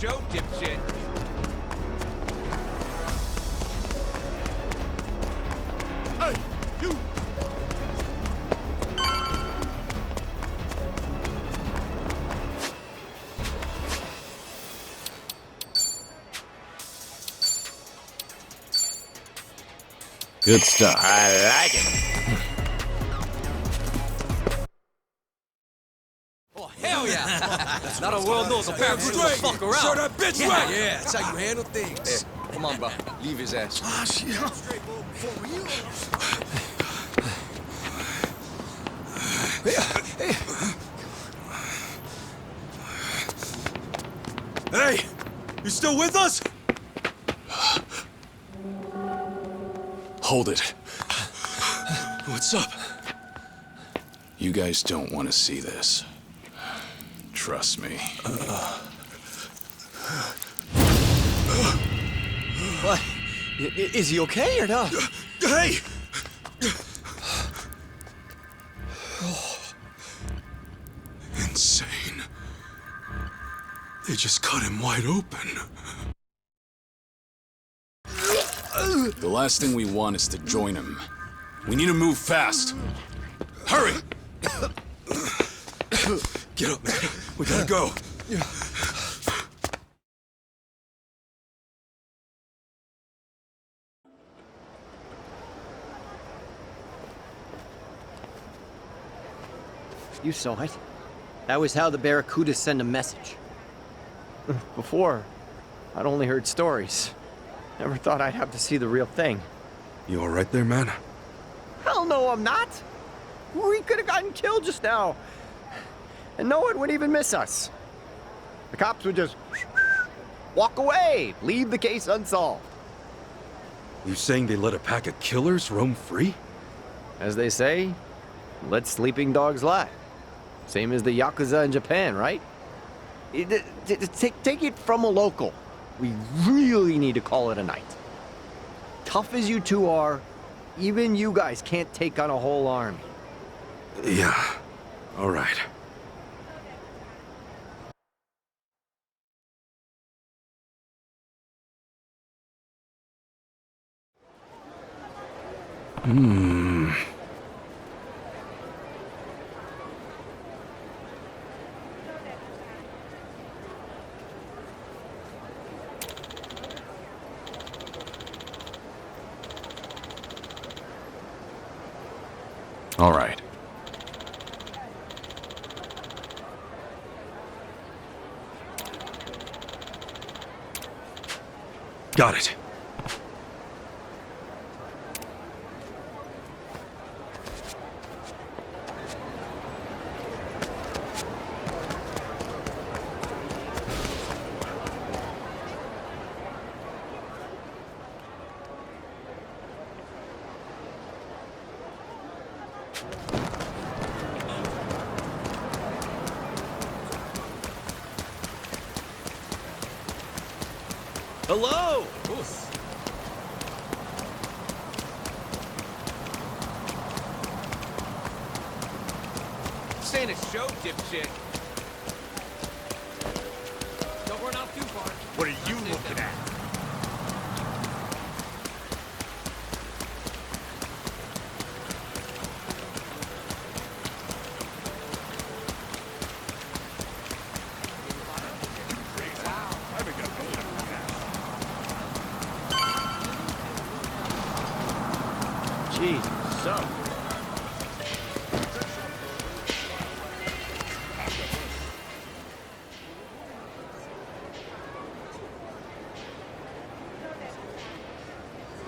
show, dipshit. Hey, you! Good stuff. I like it. Oh, hell yeah! Not a world knows a pair of Straight! fuck around. Show that bitch Yeah, right! yeah, that's how you handle things. Come on, bro. Leave his ass. Ah, shit. Hey! You still with us? Hold it. What's up? You guys don't want to see this. Trust me. What? Is he okay or not? Hey! Insane. They just cut him wide open. The last thing we want is to join him. We need to move fast. Hurry! Get up, man. We gotta go. You saw it. That was how the Barracudas send a message. Before, I'd only heard stories. Never thought I'd have to see the real thing. You all right there, man? Hell no, I'm not! We could have gotten killed just now. And no one would even miss us. The cops would just walk away, leave the case unsolved. You saying they let a pack of killers roam free? As they say, let sleeping dogs lie. Same as the Yakuza in Japan, right? Take it from a local. We really need to call it a night. Tough as you two are, even you guys can't take on a whole army. Yeah. All right. All right. Got it. Hello! This ain't a show, dipshit. Don't run out too far. What are you looking at? Jeez, so.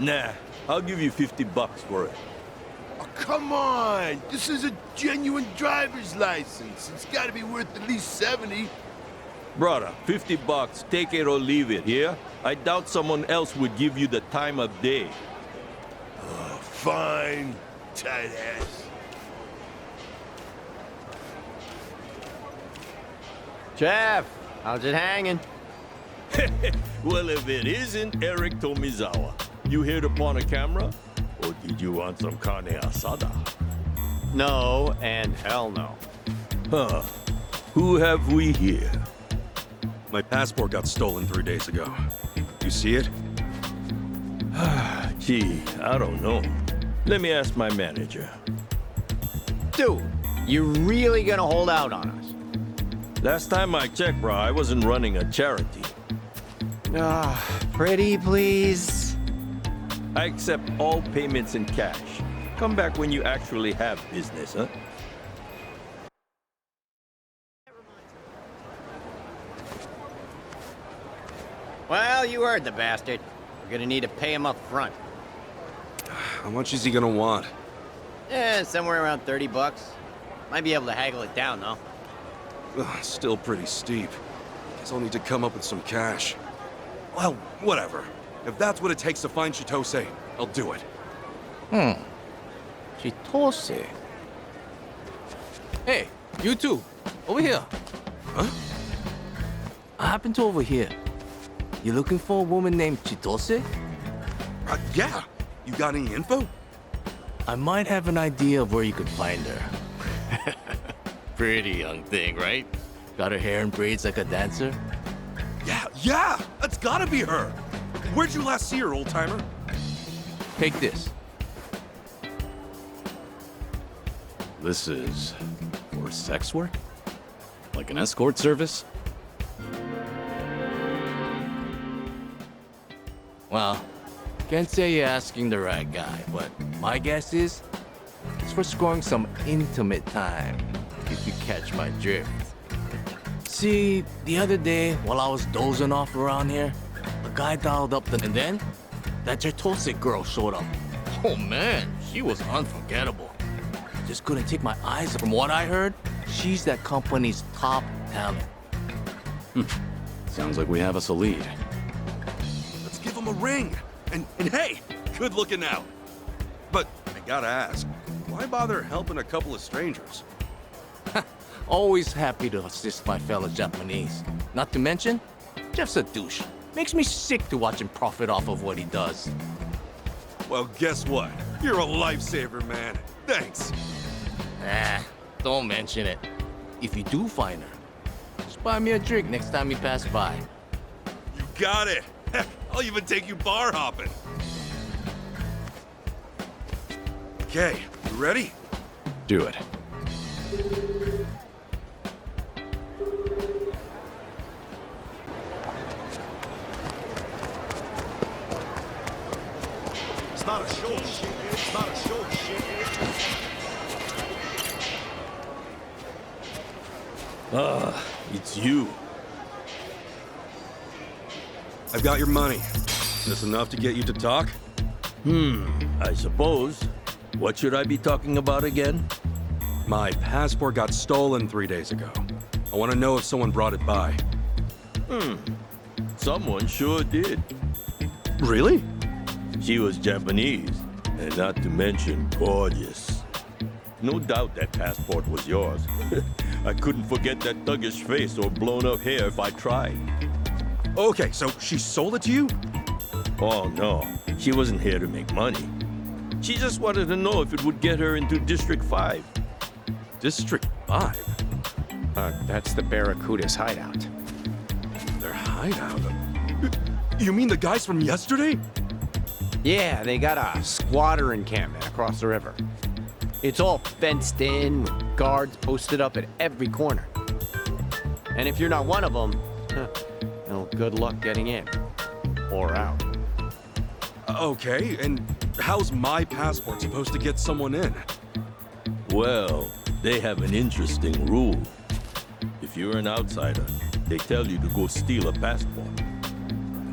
Nah, I'll give you $50 for it. Oh, come on! This is a genuine driver's license. It's gotta be worth at least 70. Brother, $50, take it or leave it, yeah? I doubt someone else would give you the time of day. Fine, tight ass. Jeff, how's it hanging? Well, if it isn't Eric Tomizawa, you hit upon a camera? Or did you want some carne asada? No, and hell no. Huh. Who have we here? My passport got stolen 3 days ago. You see it? Gee, I don't know. Let me ask my manager. Dude, you really gonna hold out on us? Last time I checked, bro, I wasn't running a charity. Pretty please. I accept all payments in cash. Come back when you actually have business, huh? Well, you heard the bastard. We're gonna need to pay him up front. How much is he gonna want? Somewhere around 30 bucks. Might be able to haggle it down, though. Ugh, still pretty steep. Guess I'll need to come up with some cash. Well, whatever. If that's what it takes to find Chitose, I'll do it. Chitose. Hey, you two. Over here. Huh? I happen to overhear. You looking for a woman named Chitose? Yeah. You got any info? I might have an idea of where you could find her. Pretty young thing, right? Got her hair in braids like a dancer? Yeah! That's gotta be her! Where'd you last see her, old-timer? Take this. This is for sex work? Like an escort service? Well, can't say you're asking the right guy, but my guess is it's for scoring some intimate time, if you catch my drift. See, the other day, while I was dozing off around here, a guy dialed up and then that Chitose girl showed up. Oh man, she was unforgettable. Just couldn't take my eyes. From what I heard, she's that company's top talent. Sounds like we have us a lead. Let's give him a ring. And hey, good looking out. But I gotta ask, why bother helping a couple of strangers? Always happy to assist my fellow Japanese. Not to mention, Jeff's a douche. Makes me sick to watch him profit off of what he does. Well, guess what? You're a lifesaver, man. Thanks. Don't mention it. If you do find her, just buy me a drink next time you pass by. You got it. Heck, I'll even take you bar hopping. Okay, you ready? Do it. It's not a show, shit. It's not a show, shit. It's you. I've got your money. Is this enough to get you to talk? I suppose. What should I be talking about again? My passport got stolen 3 days ago. I want to know if someone brought it by. Someone sure did. Really? She was Japanese, and not to mention gorgeous. No doubt that passport was yours. I couldn't forget that thuggish face or blown up hair if I tried. Okay, so she sold it to you? Oh no, she wasn't here to make money. She just wanted to know if it would get her into District 5. District 5? That's the Barracuda's hideout. Their hideout? You mean the guys from yesterday? Yeah, they got a squatter encampment across the river. It's all fenced in, with guards posted up at every corner. And if you're not one of them, well, good luck getting in. Or out. Okay, and how's my passport supposed to get someone in? Well, they have an interesting rule. If you're an outsider, they tell you to go steal a passport.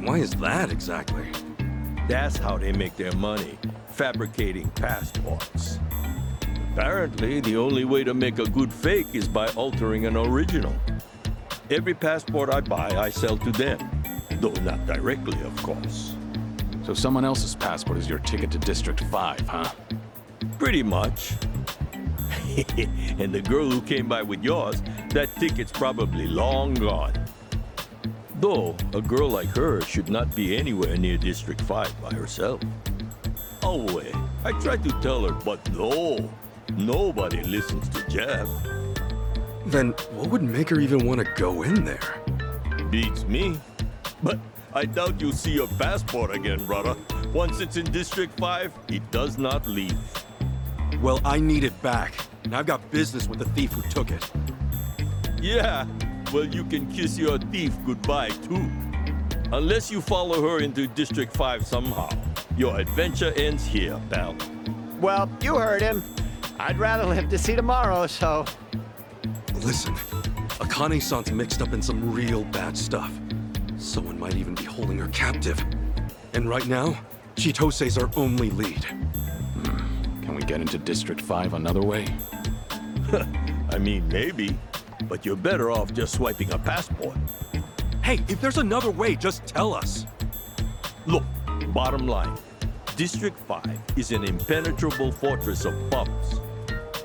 Why is that exactly? That's how they make their money, fabricating passports. Apparently, the only way to make a good fake is by altering an original. Every passport I buy, I sell to them. Though not directly, of course. So someone else's passport is your ticket to District 5, huh? Pretty much. And the girl who came by with yours, that ticket's probably long gone. Though, a girl like her should not be anywhere near District 5 by herself. Oh, wait. I tried to tell her, but no. Nobody listens to Jeff. Then what would make her even want to go in there? Beats me. But I doubt you'll see your passport again, brother. Once it's in District 5, it does not leave. Well, I need it back. And I've got business with the thief who took it. Yeah, well, you can kiss your thief goodbye, too. Unless you follow her into District 5 somehow. Your adventure ends here, pal. Well, you heard him. I'd rather live to see tomorrow, so... Listen, Akane-san's mixed up in some real bad stuff. Someone might even be holding her captive. And right now, Chitose's our only lead. Can we get into District 5 another way? I mean, maybe. But you're better off just swiping a passport. Hey, if there's another way, just tell us. Look, bottom line. District 5 is an impenetrable fortress of bumps.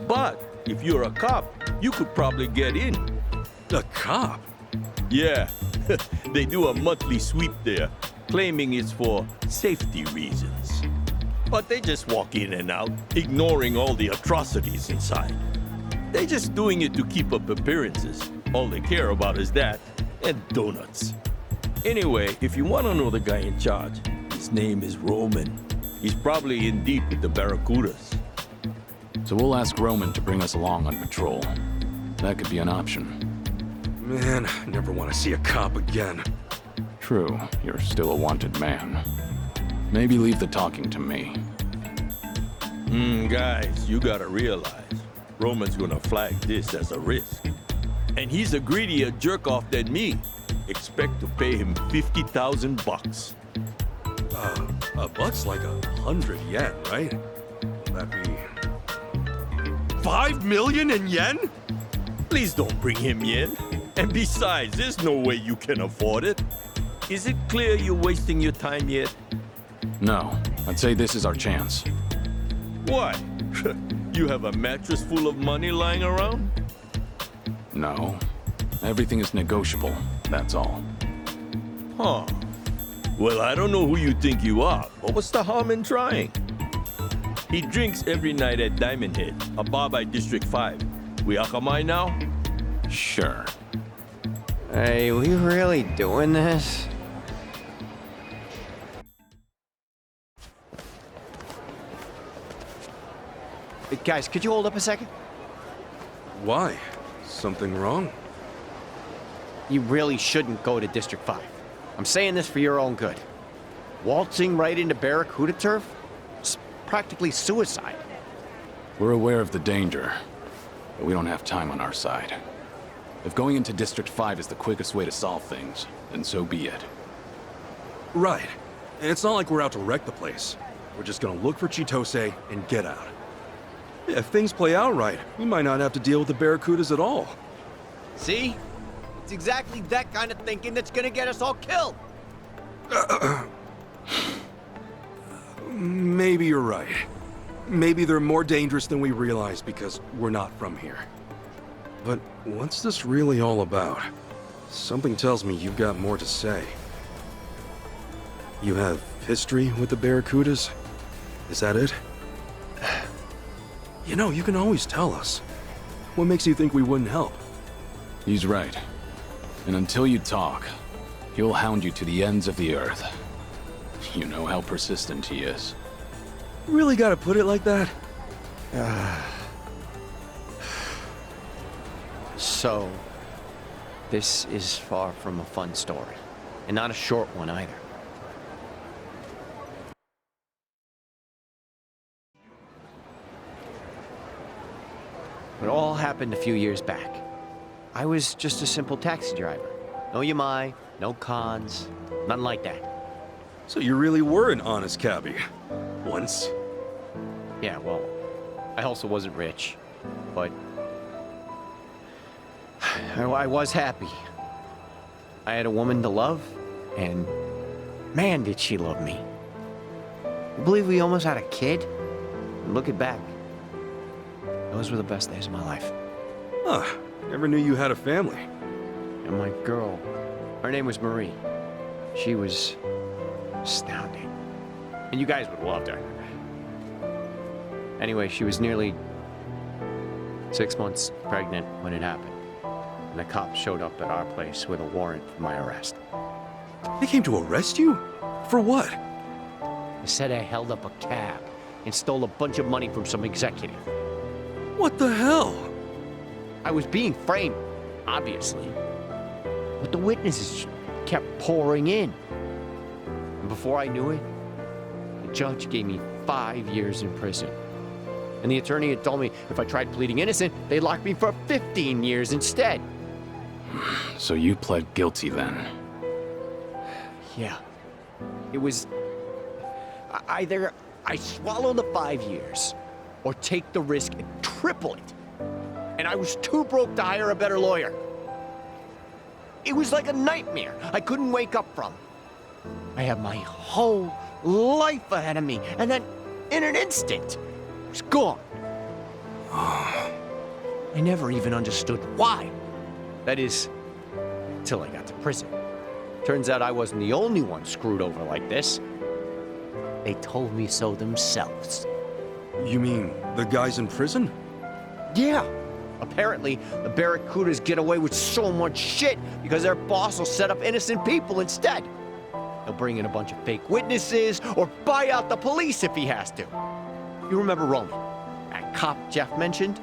But if you're a cop, you could probably get in. A cop? Yeah, they do a monthly sweep there, claiming it's for safety reasons. But they just walk in and out, ignoring all the atrocities inside. They're just doing it to keep up appearances. All they care about is that, and donuts. Anyway, if you want to know the guy in charge, his name is Roman. He's probably in deep with the Barracudas. So we'll ask Roman to bring us along on patrol. That could be an option. Man, I never want to see a cop again. True, you're still a wanted man. Maybe leave the talking to me. Guys, you gotta realize, Roman's gonna flag this as a risk. And he's a greedier jerk-off than me. Expect to pay him 50,000 bucks. A buck's like 100 yen, right? That'd be... 5 million in yen? Please don't bring him yen. And besides, there's no way you can afford it. Is it clear you're wasting your time yet? No, I'd say this is our chance. Why? You have a mattress full of money lying around? No, everything is negotiable, that's all. Huh. Well, I don't know who you think you are, but what's the harm in trying? He drinks every night at Diamond Head, a bar by District 5. We akamai now? Sure. Hey, we really doing this? Hey, guys, could you hold up a second? Why? Something wrong? You really shouldn't go to District 5. I'm saying this for your own good. Waltzing right into Barracuda turf? It's practically suicide. We're aware of the danger, but we don't have time on our side. If going into District 5 is the quickest way to solve things, then so be it. Right. And it's not like we're out to wreck the place. We're just gonna look for Chitose and get out. Yeah, if things play out right, we might not have to deal with the Barracudas at all. See? It's exactly that kind of thinking that's gonna get us all killed. Maybe you're right. Maybe they're more dangerous than we realize because we're not from here. But what's this really all about? Something tells me you've got more to say. You have history with the Barracudas? Is that it? You know, you can always tell us. What makes you think we wouldn't help? He's right. And until you talk, he'll hound you to the ends of the earth. You know how persistent he is. Really gotta put it like that? So, this is far from a fun story. And not a short one either. It all happened a few years back. I was just a simple taxi driver. No yamai, no cons, nothing like that. So you really were an honest cabbie. Once. Yeah, well, I also wasn't rich, but I was happy. I had a woman to love, and man, did she love me. I believe we almost had a kid. And looking back, those were the best days of my life. Huh. Never knew you had a family. And my girl, her name was Marie. She was astounding. And you guys would have loved her. Anyway, she was nearly 6 months pregnant when it happened. and the cops showed up at our place with a warrant for my arrest. They came to arrest you? For what? They said I held up a cab and stole a bunch of money from some executive. What the hell? I was being framed, obviously. But the witnesses kept pouring in. And before I knew it, the judge gave me 5 years in prison. And the attorney had told me if I tried pleading innocent, they'd lock me for 15 years instead. So you pled guilty then? Yeah. It was either I swallow the 5 years or take the risk and triple it. And I was too broke to hire a better lawyer. It was like a nightmare I couldn't wake up from. I had my whole life ahead of me, and then in an instant, it was gone. I never even understood why. That is, till I got to prison. Turns out I wasn't the only one screwed over like this. They told me so themselves. You mean the guys in prison? Yeah. Apparently, the Barracudas get away with so much shit because their boss will set up innocent people instead. He'll bring in a bunch of fake witnesses or buy out the police if he has to. You remember Roman, that cop Jeff mentioned?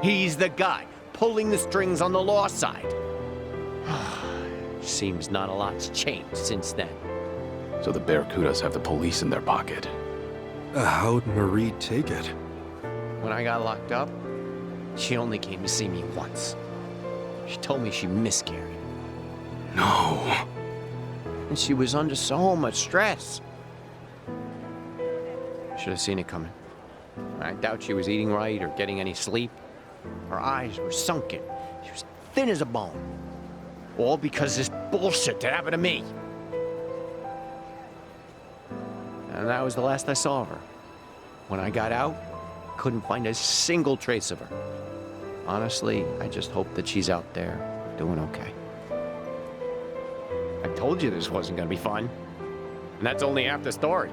He's the guy pulling the strings on the law side. Seems not a lot's changed since then. So the Barracudas have the police in their pocket. How'd Marie take it? When I got locked up, she only came to see me once. She told me she miscarried. No. And she was under so much stress. Should have seen it coming. I doubt she was eating right or getting any sleep. Her eyes were sunken. She was thin as a bone. All because of this bullshit that happened to me. And that was the last I saw of her. When I got out, couldn't find a single trace of her. Honestly, I just hope that she's out there doing okay. I told you this wasn't gonna be fun. And that's only half the story.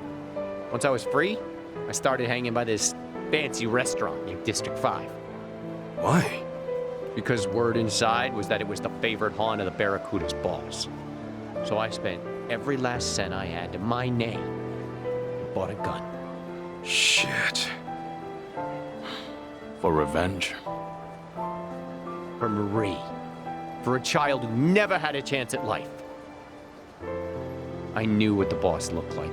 Once I was free, I started hanging by this fancy restaurant in District 5. Why? Because word inside was that it was the favorite haunt of the Barracuda's boss. So I spent every last cent I had to my name and bought a gun. Shit. For revenge? For Marie. For a child who never had a chance at life. I knew what the boss looked like.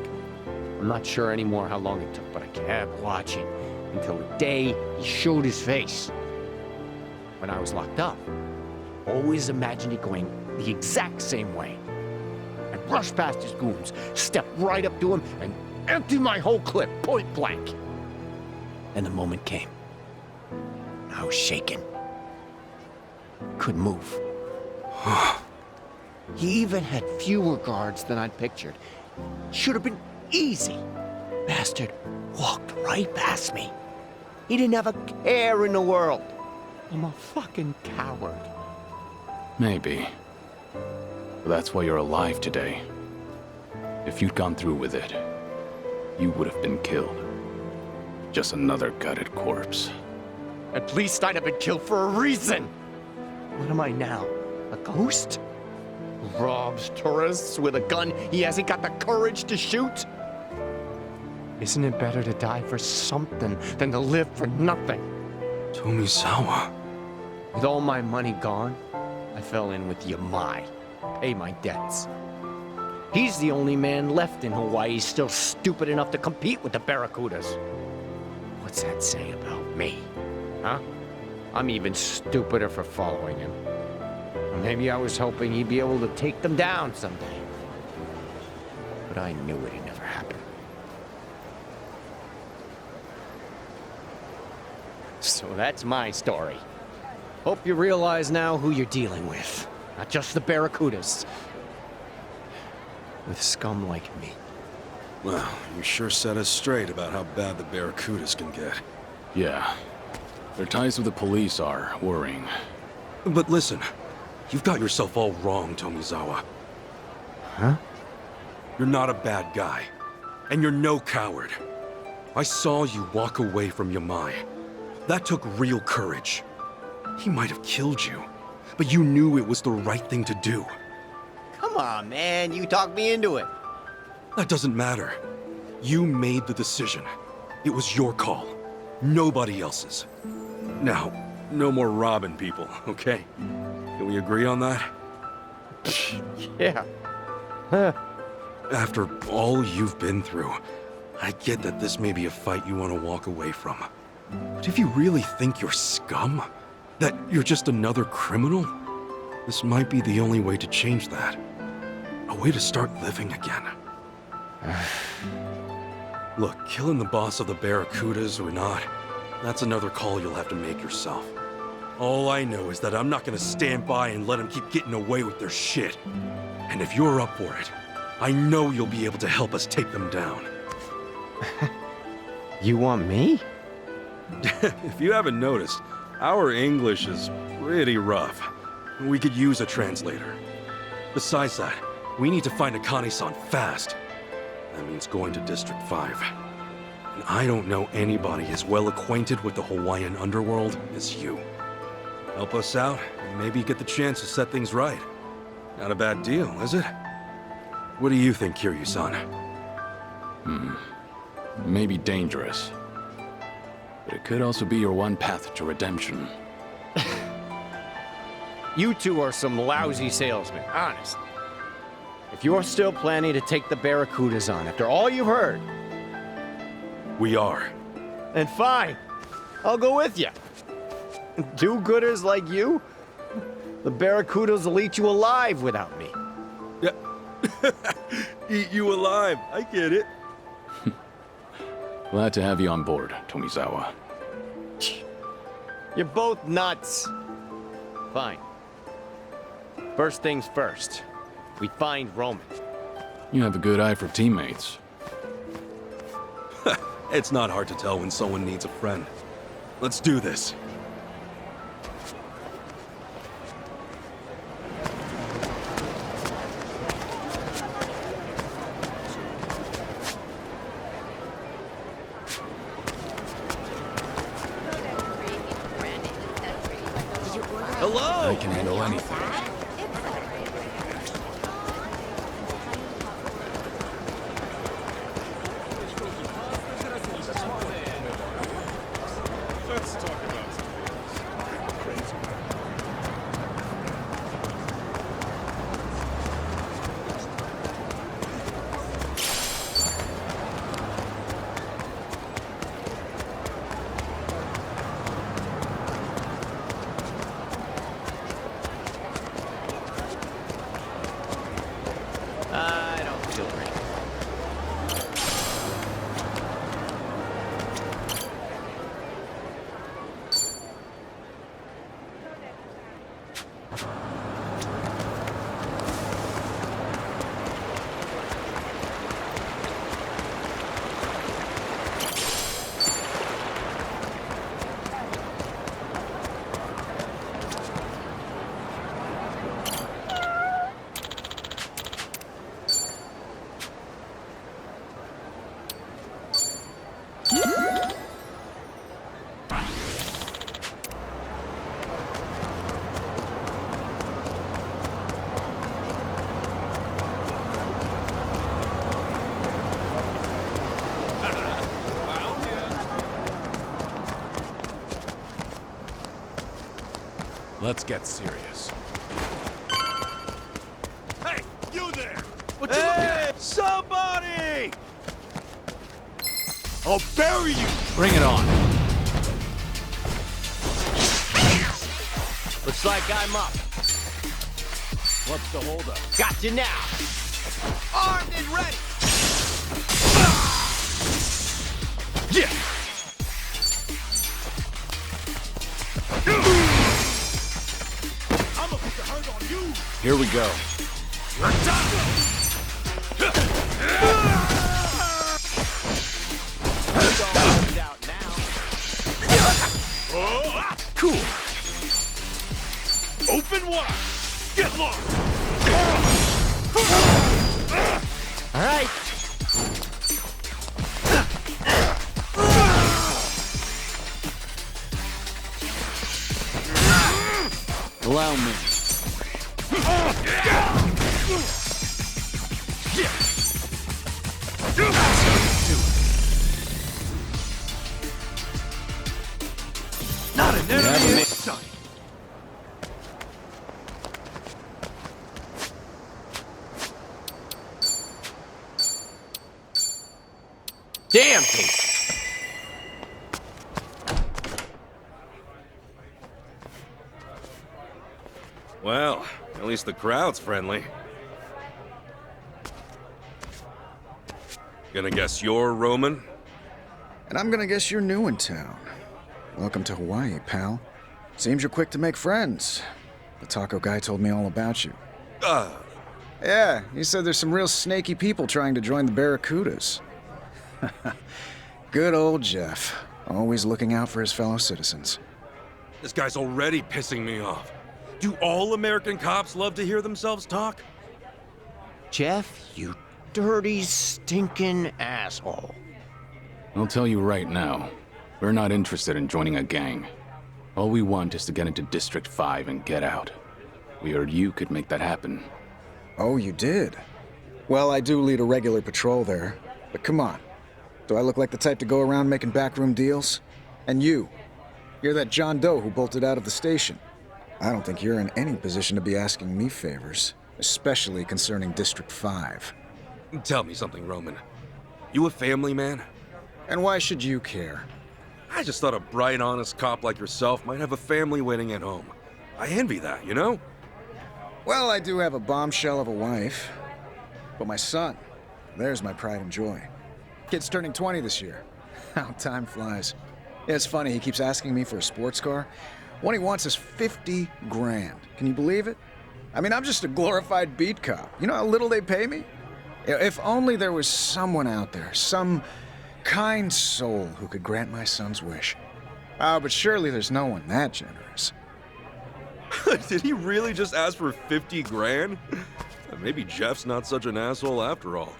I'm not sure anymore how long it took, but I kept watching until the day he showed his face. When I was locked up, I always imagined it going the exact same way. I'd rush past his goons, step right up to him, and empty my whole clip point blank. And the moment came. I was shaking. Couldn't move. He even had fewer guards than I'd pictured. Should have been easy. Bastard walked right past me. He didn't have a care in the world. I'm a fucking coward. Maybe. But that's why you're alive today. If you'd gone through with it, you would have been killed. Just another gutted corpse. At least I'd have been killed for a reason. What am I now? A ghost? Who robs tourists with a gun he hasn't got the courage to shoot? Isn't it better to die for something than to live for nothing? Tomizawa. With all my money gone, I fell in with Yamai. Pay my debts. He's the only man left in Hawaii still stupid enough to compete with the Barracudas. What's that say about me? Huh? I'm even stupider for following him. Or maybe I was hoping he'd be able to take them down someday. But I knew it'd never happen. So that's my story. Hope you realize now who you're dealing with. Not just the Barracudas. With scum like me. Well, you sure set us straight about how bad the Barracudas can get. Yeah. Their ties with the police are worrying. But listen, you've got yourself all wrong, Tomizawa. Huh? You're not a bad guy. And you're no coward. I saw you walk away from Yamai. That took real courage. He might have killed you. but you knew it was the right thing to do. Come on, man. You talked me into it. That doesn't matter. You made the decision. It was your call, nobody else's. Now, no more robbing people, okay? Can we agree on that? Yeah. After all you've been through, I get that this may be a fight you want to walk away from. But if you really think you're scum, that you're just another criminal, this might be the only way to change that. A way to start living again. Look, killing the boss of the Barracudas or not, that's another call you'll have to make yourself. All I know is that I'm not gonna stand by and let them keep getting away with their shit. And if you're up for it, I know you'll be able to help us take them down. You want me? If you haven't noticed, our English is pretty rough. We could use a translator. Besides that, we need to find Akane-san fast. That means going to District 5. And I don't know anybody as well acquainted with the Hawaiian underworld as you. Help us out, and maybe get the chance to set things right. Not a bad deal, is it? What do you think, Kiryu-san? Maybe dangerous. But it could also be your one path to redemption. You two are some lousy salesmen, honest. If you're still planning to take the Barracudas on after all you've heard, We are. then fine. I'll go with you. Do-gooders like you? The Barracudas will eat you alive without me. Yeah. Eat you alive. I get it. Glad to have you on board, Tomizawa. You're both nuts. Fine. First things first. We find Roman. You have a good eye for teammates. It's not hard to tell when someone needs a friend. Let's do this. Hello! I can handle anything. I don't feel great. Let's get serious. Hey, you there! What you looking at? Somebody! I'll bury you! Bring it on. Looks like I'm up. What's the holdup? Got you now. Armed and ready. Yeah! I'm gonna put the hurt on you! Here we go. It's all worked out now. Cool! Open wide! Get lost! All right. Allow me. Not an enemy in sight. Damn Pete. Well, at least the crowd's friendly. Gonna guess you're Roman? And I'm gonna guess you're new in town. Welcome to Hawaii, pal. Seems you're quick to make friends. The taco guy told me all about you. Yeah, he said there's some real snaky people trying to join the Barracudas. Good old Jeff. Always looking out for his fellow citizens. This guy's already pissing me off. Do all American cops love to hear themselves talk? Jeff, you dirty, stinking asshole. I'll tell you right now, we're not interested in joining a gang. All we want is to get into District 5 and get out. We heard you could make that happen. Oh, you did? Well, I do lead a regular patrol there. But come on. Do I look like the type to go around making backroom deals? And you're that John Doe who bolted out of the station. I don't think you're in any position to be asking me favors, especially concerning District 5. Tell me something, Roman. You a family man? And why should you care? I just thought a bright, honest cop like yourself might have a family waiting at home. I envy that, you know? Well, I do have a bombshell of a wife. But my son, there's my pride and joy. Kid's turning 20 this year. How time flies. Yeah, it's funny, he keeps asking me for a sports car. What he wants is 50 grand. Can you believe it? I mean, I'm just a glorified beat cop. You know how little they pay me? If only there was someone out there, some kind soul who could grant my son's wish. Oh, but surely there's no one that generous. Did he really just ask for 50 grand? Maybe Jeff's not such an asshole after all.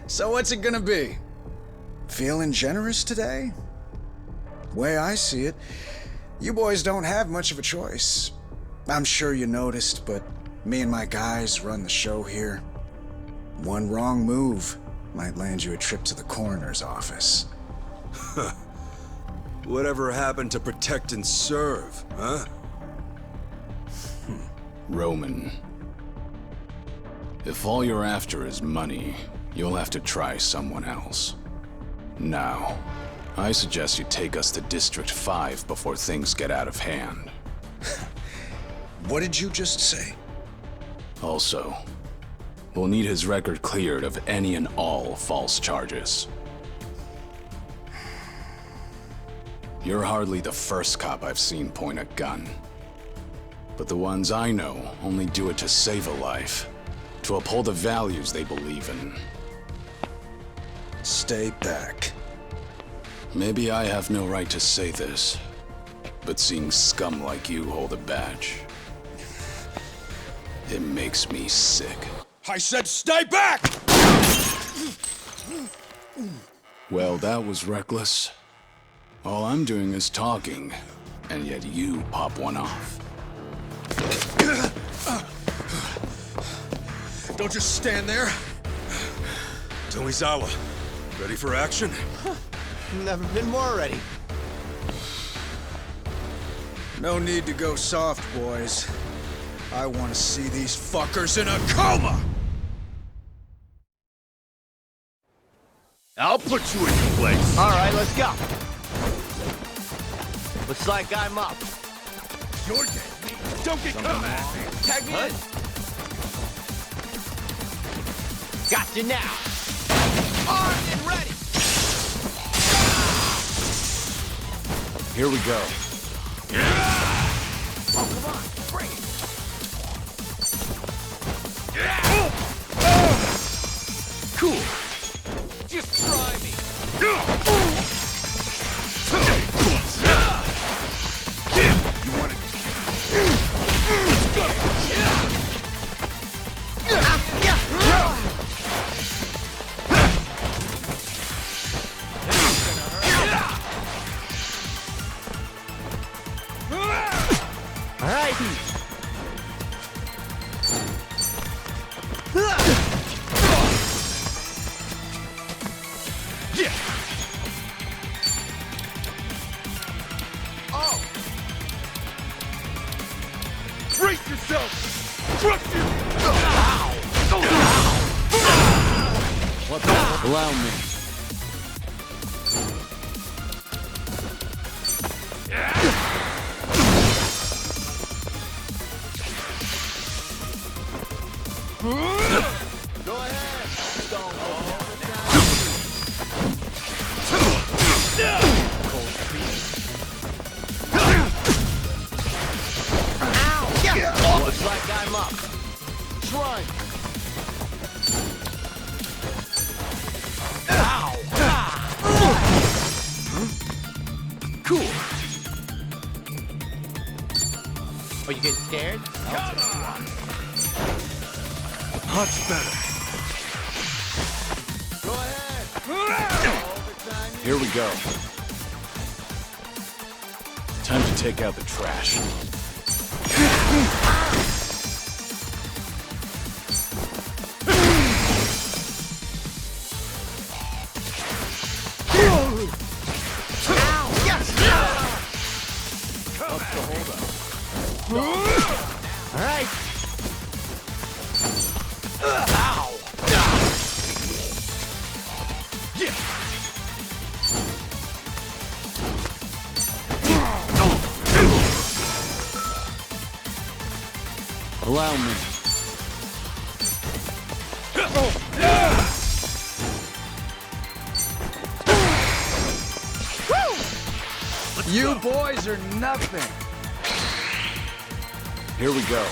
So what's it gonna be? Feeling generous today? Way I see it, you boys don't have much of a choice. I'm sure you noticed, but me and my guys run the show here. One wrong move might land you a trip to the coroner's office. Whatever happened to protect and serve, huh? Roman. If all you're after is money, you'll have to try someone else. Now, I suggest you take us to District 5 before things get out of hand. What did you just say? Also, we'll need his record cleared of any and all false charges. You're hardly the first cop I've seen point a gun. But the ones I know only do it to save a life, to uphold the values they believe in. Stay back. Maybe I have no right to say this, but seeing scum like you hold a badge, it makes me sick. I said stay back! Well, that was reckless. All I'm doing is talking, and yet you pop one off. Don't just stand there. Tomizawa, ready for action? Never been more ready. No need to go soft, boys. I want to see these fuckers in a coma! I'll put you in your place. All right, let's go. Looks like I'm up. You're dead. Don't get caught. Tag me in. Got you now. Armed and ready. Here we go. Oh, come on, bring it. Cool. Just try me. All right. Yeah. Oh. Brace yourself. Crush you. What the? Allow me. Go ahead. Don't Looks like I'm up. try. Cool. Are you getting scared? Much better. Go ahead. Here we go. Time to take out the trash. All right. Allow me. You boys are nothing. Here we go.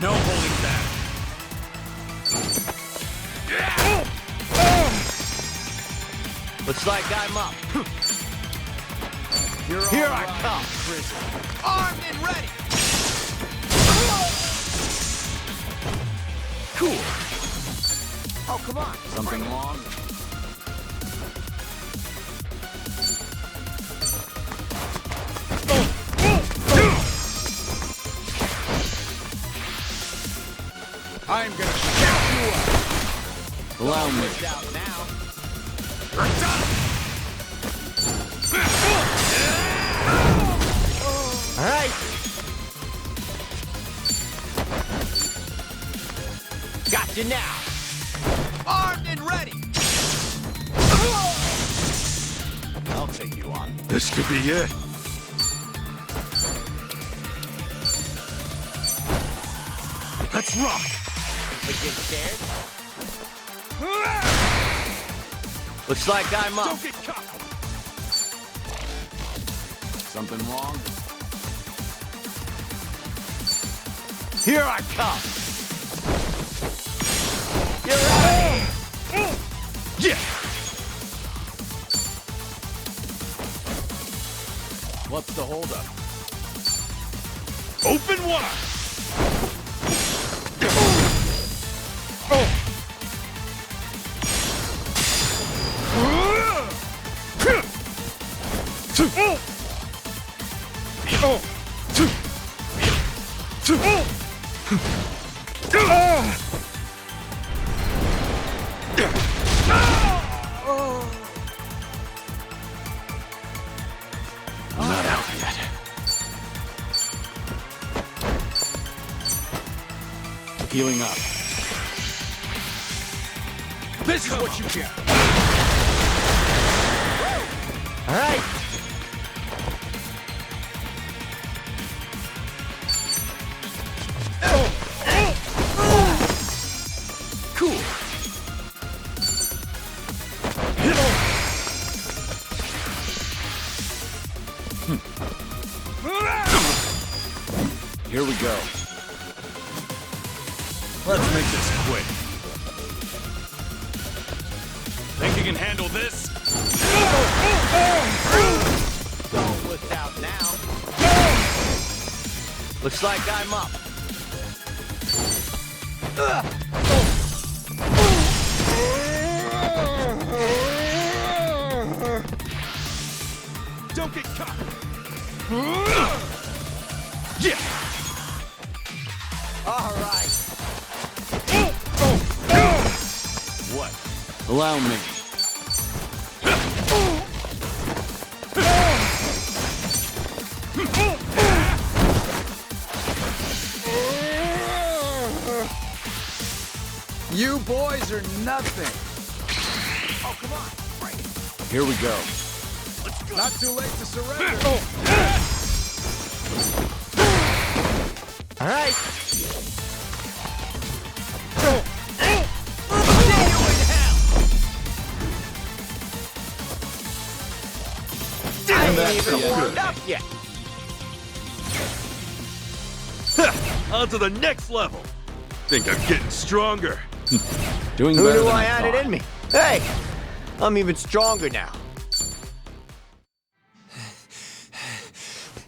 No holding back. Looks like I'm up. Here I come. Armed and ready. Cool. Oh, come on. Something wrong? I'm gonna shut you up. Allow me. Out now. All right. Got you now. Armed and ready. I'll take you on. This could be it. Let's rock. We get scared? Looks like I'm up. Don't get caught. Something wrong? Here I come. You're ready. Yeah. What's the holdup? Open wide. Not out yet. Healing up. This is what you get. All right. Cool. Here we go. Let's make this quick. Think you can handle this? Don't look out now. Looks like I'm up. Don't get caught. Allow me. You boys are nothing. Oh, come on. Break. Here we go. Not too late to surrender. All right. I ain't even warmed up yet. On to the next level. Think I'm getting stronger. Doing Who better knew than I I had it thought. in me? Hey, I'm even stronger now.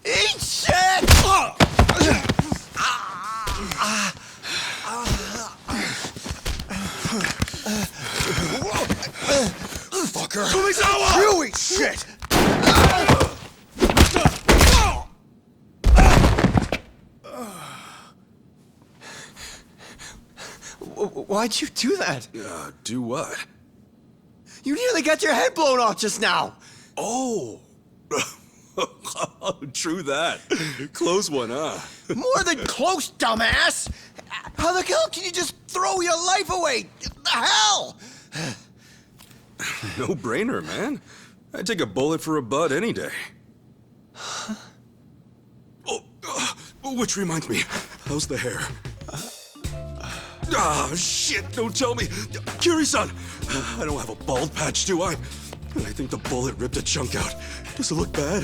Eat shit! Fucker. Tomizawa! You eat shit! Why'd you do that? Do what? You nearly got your head blown off just now. Oh. True that. Close one, huh? More than close, dumbass. How the hell can you just throw your life away? The hell? No brainer, man. I'd take a bullet for a bud any day. Which reminds me, how's the hair? Ah, shit, don't tell me. Kiri-san, I don't have a bald patch, do I? I think the bullet ripped a chunk out. Does it look bad?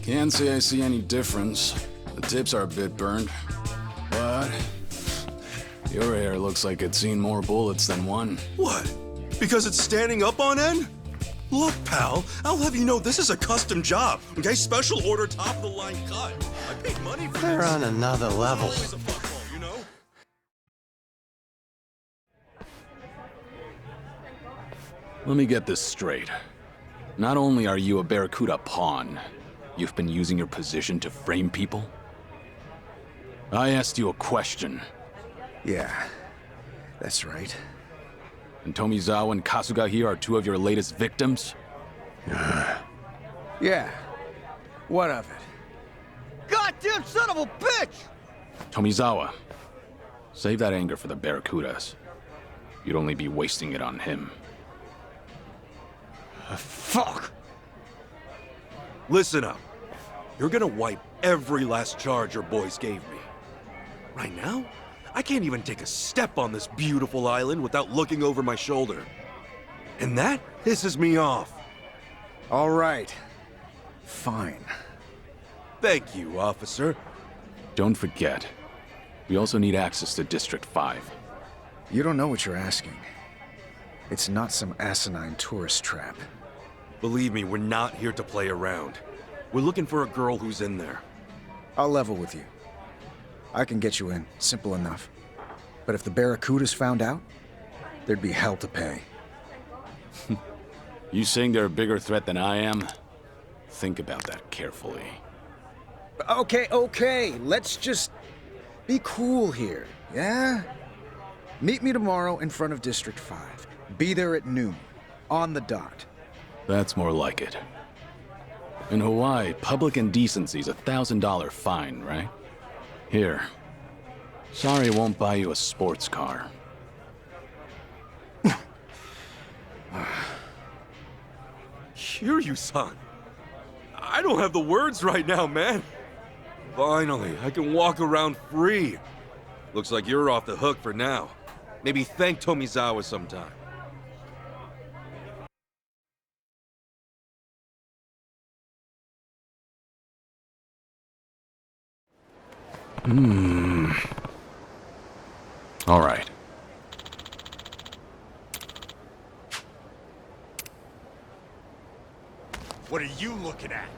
Can't say I see any difference. The tips are a bit burned. But your hair looks like it's seen more bullets than one. What? Because it's standing up on end? Look, pal, I'll have you know this is a custom job, okay? Special order, top-of-the-line cut. I paid money for They're this. on another level. Always a football, you know? Let me get this straight. Not only are you a Barracuda pawn, you've been using your position to frame people? I asked you a question, Yeah, that's right. and Tomizawa and Kasuga here are two of your latest victims? Yeah. What of it? Goddamn son of a bitch! Tomizawa, save that anger for the Barracudas. You'd only be wasting it on him. Fuck! Listen up. You're gonna wipe every last charge your boys gave me. Right now, I can't even take a step on this beautiful island without looking over my shoulder. And that pisses me off. All right. Fine. Thank you, officer. Don't forget, we also need access to District 5. You don't know what you're asking. It's not some asinine tourist trap. Believe me, we're not here to play around. We're looking for a girl who's in there. I'll level with you. I can get you in, simple enough. But if the Barracudas found out, there'd be hell to pay. You saying they're a bigger threat than I am? Think about that carefully. Okay, let's just be cool here, yeah? Meet me tomorrow in front of District 5. Be there at noon, on the dot. That's more like it. In Hawaii, public indecency's a $1,000 fine, right? Here. Sorry I won't buy you a sports car. Kiryu-san. I don't have the words right now, man. Finally, I can walk around free. Looks like you're off the hook for now. Maybe thank Tomizawa sometime. All right. What are you looking at?